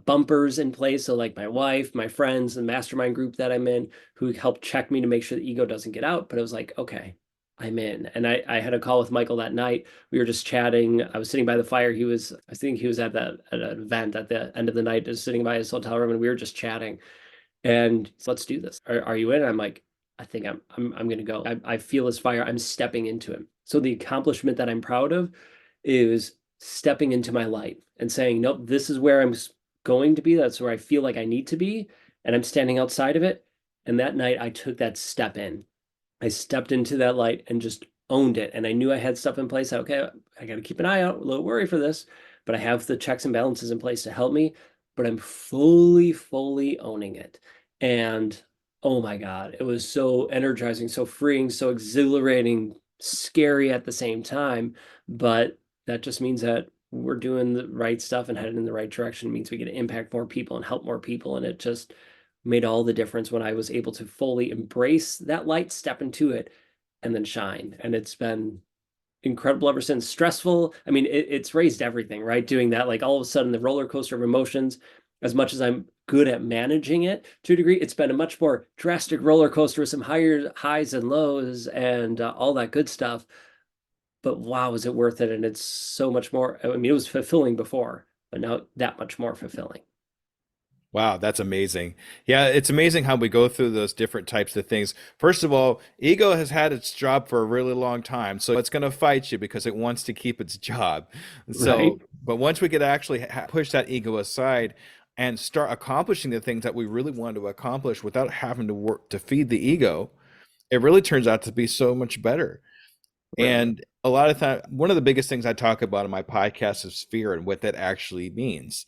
bumpers in place. So like my wife, my friends, the mastermind group that I'm in, who help check me to make sure the ego doesn't get out. But I was like, okay, I'm in. And I had a call with Michael that night. We were just chatting. I was sitting by the fire. I think he was at an event at the end of the night, just sitting by his hotel room, and we were just chatting. And so, let's do this. Are you in? And I'm like, I think I'm gonna go. I feel his fire. I'm stepping into him. So the accomplishment that I'm proud of is stepping into my light and saying, nope, this is where I'm going to be. That's where I feel like I need to be. And I'm standing outside of it. And that night I took that step in. I stepped into that light and just owned it. And I knew I had stuff in place. Okay, I got to keep an eye out, a little worry for this, but I have the checks and balances in place to help me. But I'm fully owning it. And oh my God, it was so energizing, so freeing, so exhilarating, scary at the same time. But that just means that we're doing the right stuff and headed in the right direction. It means we get to impact more people and help more people. And it just made all the difference when I was able to fully embrace that light, step into it, and then shine. And it's been incredible ever since. Stressful. I mean, it's raised everything, right? Doing that, like all of a sudden, the roller coaster of emotions, as much as I'm good at managing it to a degree, it's been a much more drastic roller coaster with some higher highs and lows and all that good stuff. But wow, is it worth it? And it's so much more. I mean, it was fulfilling before, but now that much more fulfilling. Wow, that's amazing. Yeah, it's amazing how we go through those different types of things. First of all, ego has had its job for a really long time, so it's going to fight you because it wants to keep its job. Right? So, but once we could actually push that ego aside and start accomplishing the things that we really want to accomplish without having to work to feed the ego, it really turns out to be so much better. Right. And a lot of time, one of the biggest things I talk about in my podcast is fear and what that actually means.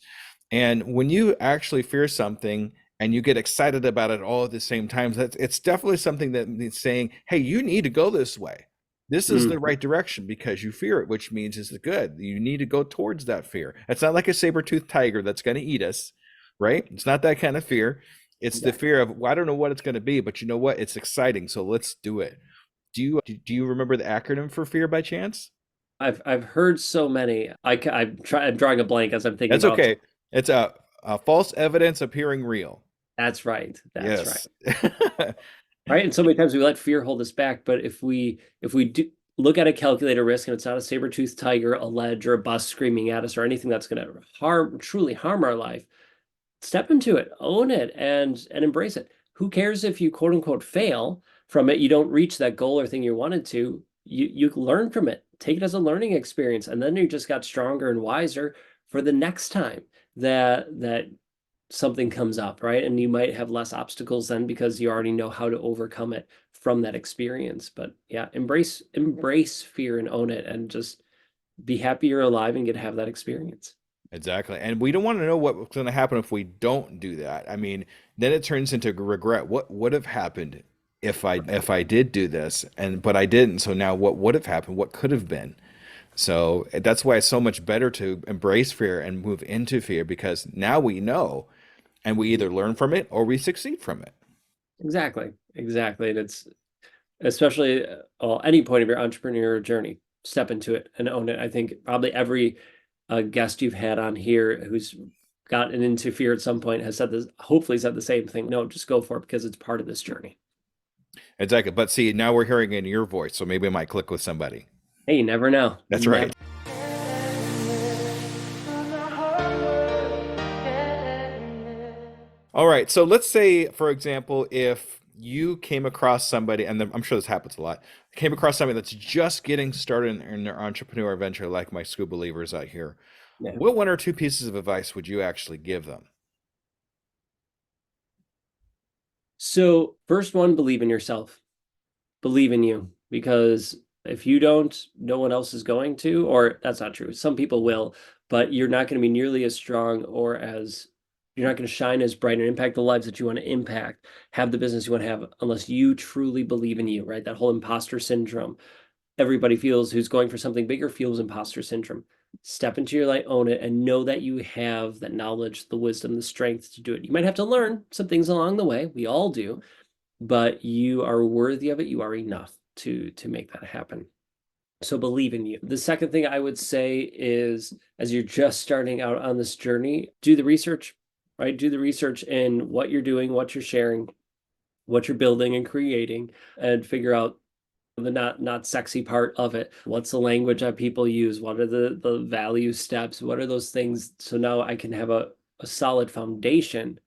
And when you actually fear something and you get excited about it all at the same time, that's it's definitely something that means saying, hey, you need to go this way. This is the Mm, right direction because you fear it, which means it's good. You need to go towards that fear. It's not like a saber-toothed tiger that's going to eat us, right? It's not that kind of fear. It's the exactly. fear of, well, I don't know what it's going to be, but you know what? It's exciting, so let's do it. Do you remember the acronym for fear by chance? I've heard so many. I'm drawing a blank as I'm thinking That's about. okay. It's a false evidence appearing real. That's right. That's right. Yes. Right. And so many times we let fear hold us back. But if we do look at a calculated risk and it's not a saber-toothed tiger, a ledge, or a bus screaming at us, or anything that's going to truly harm our life, step into it, own it, and embrace it. Who cares if you quote unquote fail from it? You don't reach that goal or thing you wanted to. You learn from it. Take it as a learning experience, and then you just got stronger and wiser for the next time that something comes up, right? And you might have less obstacles then because you already know how to overcome it from that experience. But yeah, embrace fear and own it, and just be happy you're alive and get to have that experience. Exactly. And we don't want to know what's going to happen if we don't do that. I mean, then it turns into regret. What would have happened if I did do this and but I didn't. So now what would have happened? What could have been? So that's why it's so much better to embrace fear and move into fear because now we know and we either learn from it or we succeed from it. Exactly, exactly. And it's especially any point of your entrepreneurial journey, step into it and own it. I think probably every guest you've had on here who's gotten into fear at some point has said this, hopefully said the same thing. No, just go for it because it's part of this journey. Exactly. But see, now we're hearing it in your voice, so maybe it might click with somebody. Hey, you never know. That's Never. right. All right. So let's say, for example, if you came across somebody, and I'm sure this happens a lot, came across somebody that's just getting started in their entrepreneur venture, like my school believers out here, Yeah. what one or two pieces of advice would you actually give them? So, first one, believe in yourself. Believe in you, because if you don't, no one else is going to, or that's not true. Some people will, but you're not going to be nearly as strong, or as you're not going to shine as bright and impact the lives that you want to impact, have the business you want to have, unless you truly believe in you, right? That whole imposter syndrome. Everybody feels who's going for something bigger feels imposter syndrome. Step into your light, own it, and know that you have that knowledge, the wisdom, the strength to do it. You might have to learn some things along the way. We all do, but you are worthy of it. You are enough to make that happen. So believe in you. The second thing I would say is, as you're just starting out on this journey, do the research, right? Do the research in what you're doing, what you're sharing, what you're building and creating, and figure out the not sexy part of it. What's the language that people use? What are the value steps? What are those things? So now I can have a solid foundation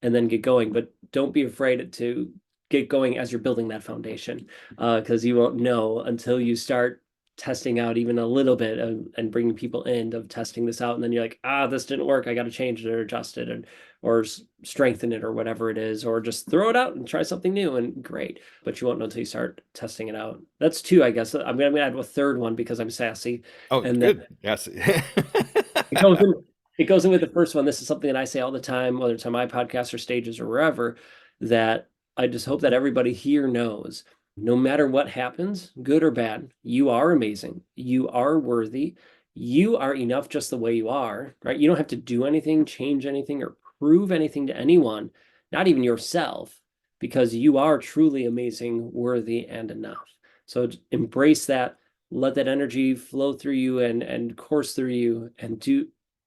and then get going. But don't be afraid to get going as you're building that foundation, because you won't know until you start testing out even a little bit and bringing people in of testing this out. And then you're like, this didn't work. I got to change it or adjust it or strengthen it or whatever it is, or just throw it out and try something new and great. But you won't know until you start testing it out. That's two, I guess. I'm going to add a third one because I'm sassy. Oh, And then good. Yes. it goes in, it goes in with the first one. This is something that I say all the time, whether it's on my podcast or stages or wherever, that I just hope that everybody here knows no matter what happens, good or bad, you are amazing. You are worthy. You are enough just the way you are, right? You don't have to do anything, change anything, or prove anything to anyone, not even yourself, because you are truly amazing, worthy, and enough. So embrace that, let that energy flow through you and course through you, and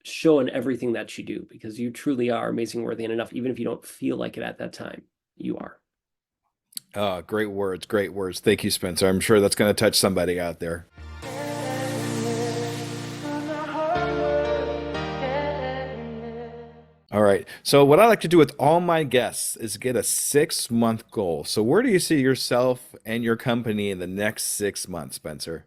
show in everything that you do, because you truly are amazing, worthy, and enough, even if you don't feel like it at that time. You are. Great words. Great words. Thank you, Spencer. I'm sure that's going to touch somebody out there. All right. So what I like to do with all my guests is get a 6-month goal. So where do you see yourself and your company in the next 6 months, Spencer?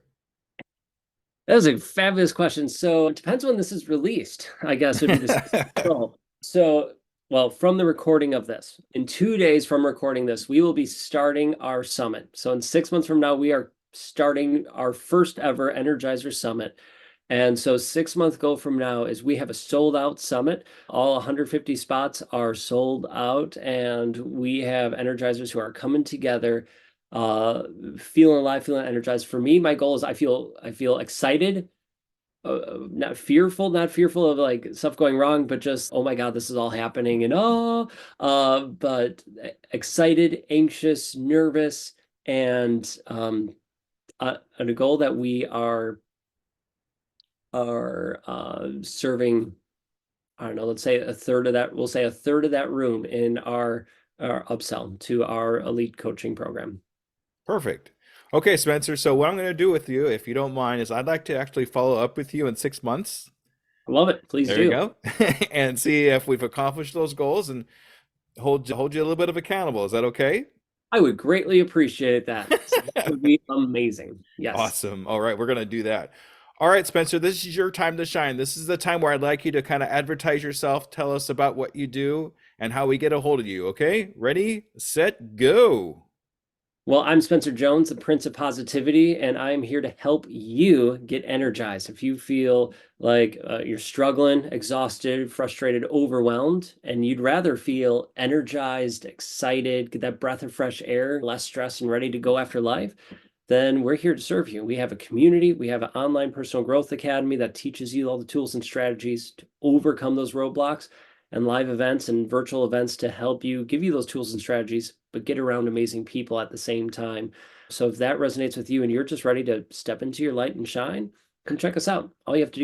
That was a fabulous question. So it depends when this is released, I guess would be the goal. So, well, from the recording of this, in 2 days from recording this, we will be starting our summit. So in 6 months from now, we are starting our first ever Energizer Summit. And so 6 month goal from now is we have a sold out summit. All 150 spots are sold out, and we have Energizers who are coming together, feeling alive, feeling energized. For me, my goal is I feel excited, not fearful of like stuff going wrong, but just, oh my God, this is all happening. And but excited, anxious, nervous, and a goal that we are serving, I don't know, let's say a third of that, we'll say a third of that room in our upsell to our elite coaching program. Perfect. Okay, Spencer. So what I'm going to do with you, if you don't mind, is I'd like to actually follow up with you in 6 months. I love it. Please There you do. go. And see if we've accomplished those goals and hold you a little bit of accountable. Is that okay? I would greatly appreciate that. So that would be amazing. Yes. Awesome. All right, we're going to do that. All right, Spencer, this is your time to shine. This is the time where I'd like you to kind of advertise yourself, tell us about what you do and how we get a hold of you. Okay? Ready, set, go. Well, I'm Spencer Jones, the Prince of Positivity, and I'm here to help you get energized. If you feel like you're struggling, exhausted, frustrated, overwhelmed, and you'd rather feel energized, excited, get that breath of fresh air, less stress, and ready to go after life, then we're here to serve you. We have a community, we have an online personal growth academy that teaches you all the tools and strategies to overcome those roadblocks, and live events and virtual events to help you, give you those tools and strategies, but get around amazing people at the same time. So if that resonates with you and you're just ready to step into your light and shine, come check us out. All you have to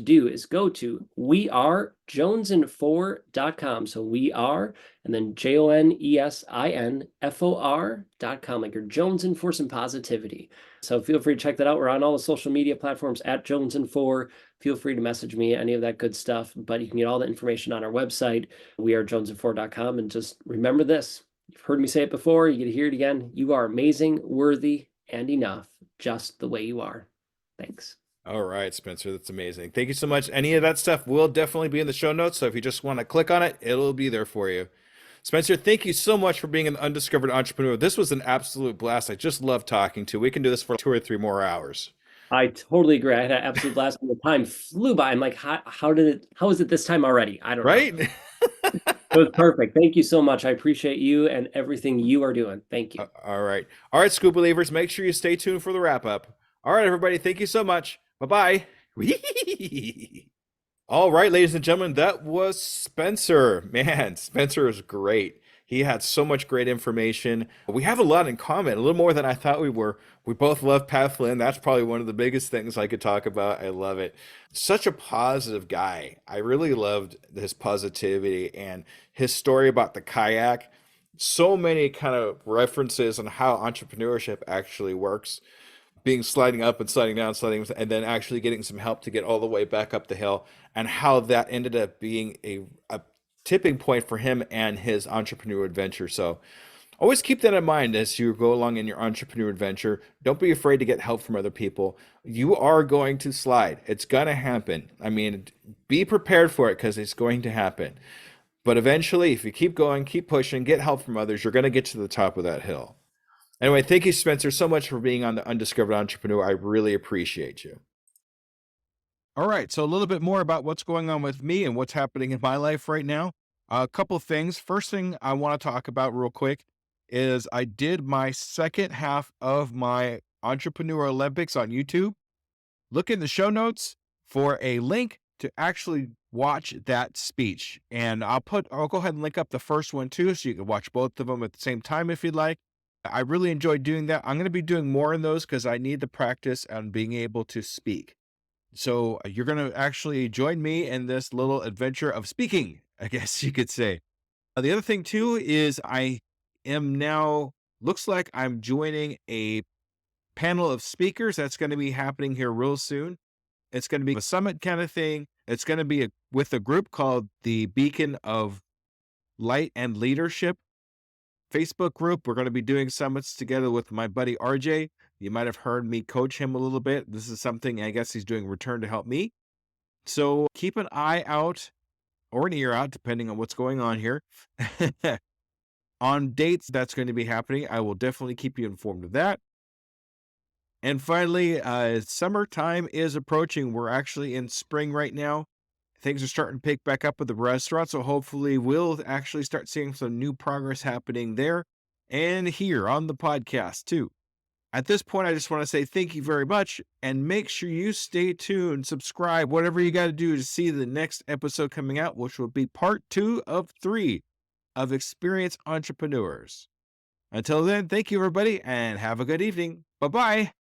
do is go to wearejonesinfor.com. So we are, and then JONESINFOR.com, like you're Jones and for some positivity. So feel free to check that out. We're on all the social media platforms at Jones and For. Feel free to message me, any of that good stuff, but you can get all the information on our website, wearejonesinfor.com. And just remember this, you've heard me say it before, you get to hear it again. You are amazing, worthy, and enough, just the way you are. Thanks. All right, Spencer, that's amazing. Thank you so much. Any of that stuff will definitely be in the show notes. So if you just want to click on it, it'll be there for you. Spencer, thank you so much for being an undiscovered entrepreneur. This was an absolute blast. I just love talking to you. We can do this for 2 or 3 more hours. I totally agree. I had an absolute blast, and the time flew by. I'm like, how is it this time already? I don't know. Right? It was perfect. Thank you so much. I appreciate you and everything you are doing. Thank you. All right. All right, Scoop Believers, make sure you stay tuned for the wrap up. All right, everybody. Thank you so much. Bye bye. All right, ladies and gentlemen, that was Spencer. Man, Spencer is great. He had so much great information. We have a lot in common, a little more than I thought we were. We both love Pat Flynn. That's probably one of the biggest things I could talk about. I love it. Such a positive guy. I really loved his positivity and his story about the kayak. So many kind of references on how entrepreneurship actually works, being sliding up and sliding down, and then actually getting some help to get all the way back up the hill, and how that ended up being a tipping point for him and his entrepreneur adventure. So always keep that in mind as you go along in your entrepreneur adventure. Don't be afraid to get help from other people. You are going to slide. It's going to happen. I mean, be prepared for it because it's going to happen. But eventually, if you keep going, keep pushing, get help from others, you're going to get to the top of that hill. Anyway, thank you, Spencer, so much for being on the Undiscovered Entrepreneur. I really appreciate you. All right. So, a little bit more about what's going on with me and what's happening in my life right now. A couple of things. First thing I want to talk about real quick is I did my second half of my Entrepreneur Olympics on YouTube. Look in the show notes for a link to actually watch that speech. And I'll go ahead and link up the first one too, so you can watch both of them at the same time if you'd like. I really enjoyed doing that. I'm going to be doing more in those because I need to practice on being able to speak. So you're going to actually join me in this little adventure of speaking, I guess you could say. The other thing too is I am now, looks like I'm joining a panel of speakers that's going to be happening here real soon. It's going to be a summit kind of thing. It's going to be with a group called the Beacon of Light and Leadership Facebook group. We're going to be doing summits together with my buddy RJ. You might have heard me coach him a little bit. This is something I guess he's doing return to help me. So keep an eye out or an ear out, depending on what's going on here. On dates that's going to be happening, I will definitely keep you informed of that. And finally, summertime is approaching. We're actually in spring right now. Things are starting to pick back up at the restaurant, so hopefully we'll actually start seeing some new progress happening there and here on the podcast too. At this point, I just want to say thank you very much and make sure you stay tuned, subscribe, whatever you got to do to see the next episode coming out, which will be part 2 of 3 of Experienced Entrepreneurs. Until then, thank you, everybody, and have a good evening. Bye-bye.